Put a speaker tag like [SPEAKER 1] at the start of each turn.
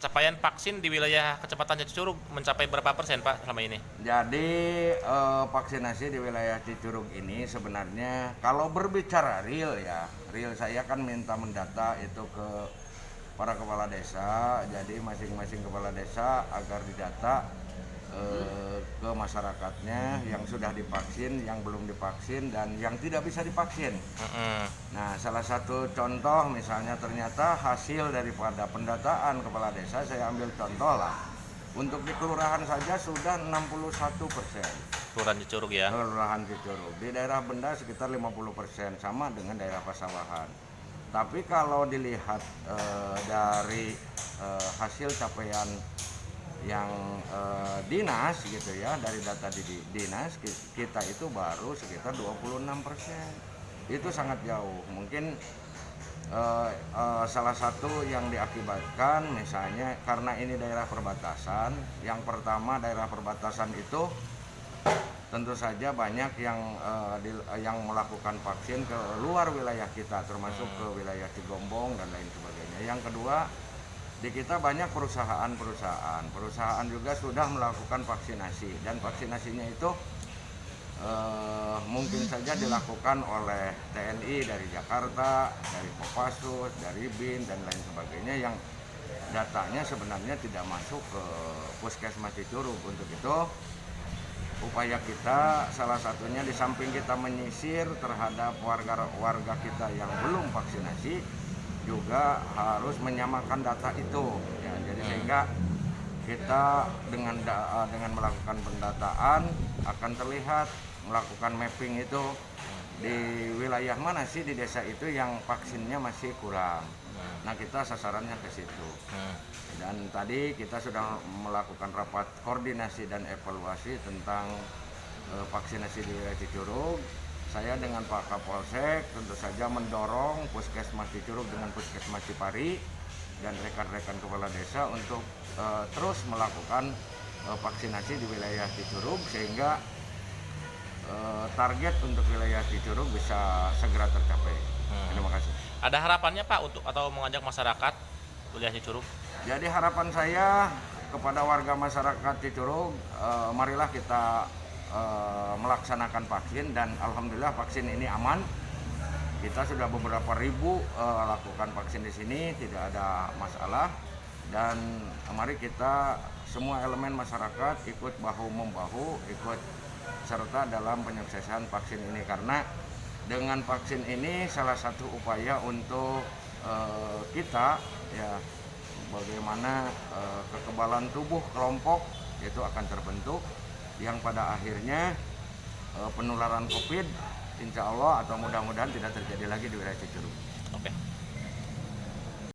[SPEAKER 1] capaian vaksin di wilayah Kecamatan Cicurug mencapai berapa persen Pak selama ini?
[SPEAKER 2] Jadi vaksinasi di wilayah Cicurug ini sebenarnya kalau berbicara real ya, real saya kan minta mendata itu ke para kepala desa. Jadi masing-masing kepala desa agar didata ke masyarakatnya yang sudah divaksin, yang belum divaksin, dan yang tidak bisa divaksin. Nah, salah satu contoh misalnya ternyata hasil daripada pendataan kepala desa, saya ambil contoh lah. Untuk di kelurahan saja sudah 61%.
[SPEAKER 1] Kelurahan Cicurug ya.
[SPEAKER 2] Kelurahan Cicurug. Di daerah Benda sekitar 50%, sama dengan daerah Pasawahan. Tapi kalau dilihat dari hasil capaian yang dinas gitu ya, dari data di dinas kita itu baru sekitar 26%. Itu sangat jauh. Mungkin salah satu yang diakibatkan misalnya karena ini daerah perbatasan. Yang pertama, daerah perbatasan itu tentu saja banyak yang melakukan vaksin ke luar wilayah kita, termasuk ke wilayah Cigombong dan lain sebagainya. Yang kedua, di kita banyak perusahaan juga sudah melakukan vaksinasi, dan vaksinasinya itu mungkin saja dilakukan oleh TNI dari Jakarta, dari Kopassus, dari BIN dan lain sebagainya, yang datanya sebenarnya tidak masuk ke Puskesmas Cicurug. Untuk itu upaya kita salah satunya di samping kita menyisir terhadap warga kita yang belum vaksinasi, juga harus menyamakan data itu ya. Jadi sehingga kita dengan melakukan pendataan akan terlihat, melakukan mapping itu di wilayah mana sih di desa itu yang vaksinnya masih kurang. Nah, kita sasarannya ke situ. Dan tadi kita sudah melakukan rapat koordinasi dan evaluasi tentang vaksinasi di wilayah Cicurug. Saya dengan Pak Kapolsek tentu saja mendorong Puskesmas Cicurug dengan Puskesmas Cipari dan rekan-rekan kepala desa untuk terus melakukan vaksinasi di wilayah Cicurug, sehingga target untuk wilayah Cicurug bisa segera tercapai. Terima kasih.
[SPEAKER 1] Ada harapannya Pak untuk atau mengajak masyarakat wilayah Cicurug?
[SPEAKER 2] Jadi harapan saya kepada warga masyarakat Cicurug, marilah kita melaksanakan vaksin, dan alhamdulillah vaksin ini aman. Kita sudah beberapa ribu lakukan vaksin di sini, tidak ada masalah. Dan mari kita semua elemen masyarakat ikut bahu-membahu, ikut serta dalam penyuksesan vaksin ini, karena dengan vaksin ini salah satu upaya untuk kita ya, bagaimana kekebalan tubuh kelompok itu akan terbentuk, yang pada akhirnya penularan COVID insya Allah atau mudah-mudahan tidak terjadi lagi di wilayah Cicurug.
[SPEAKER 1] Oke.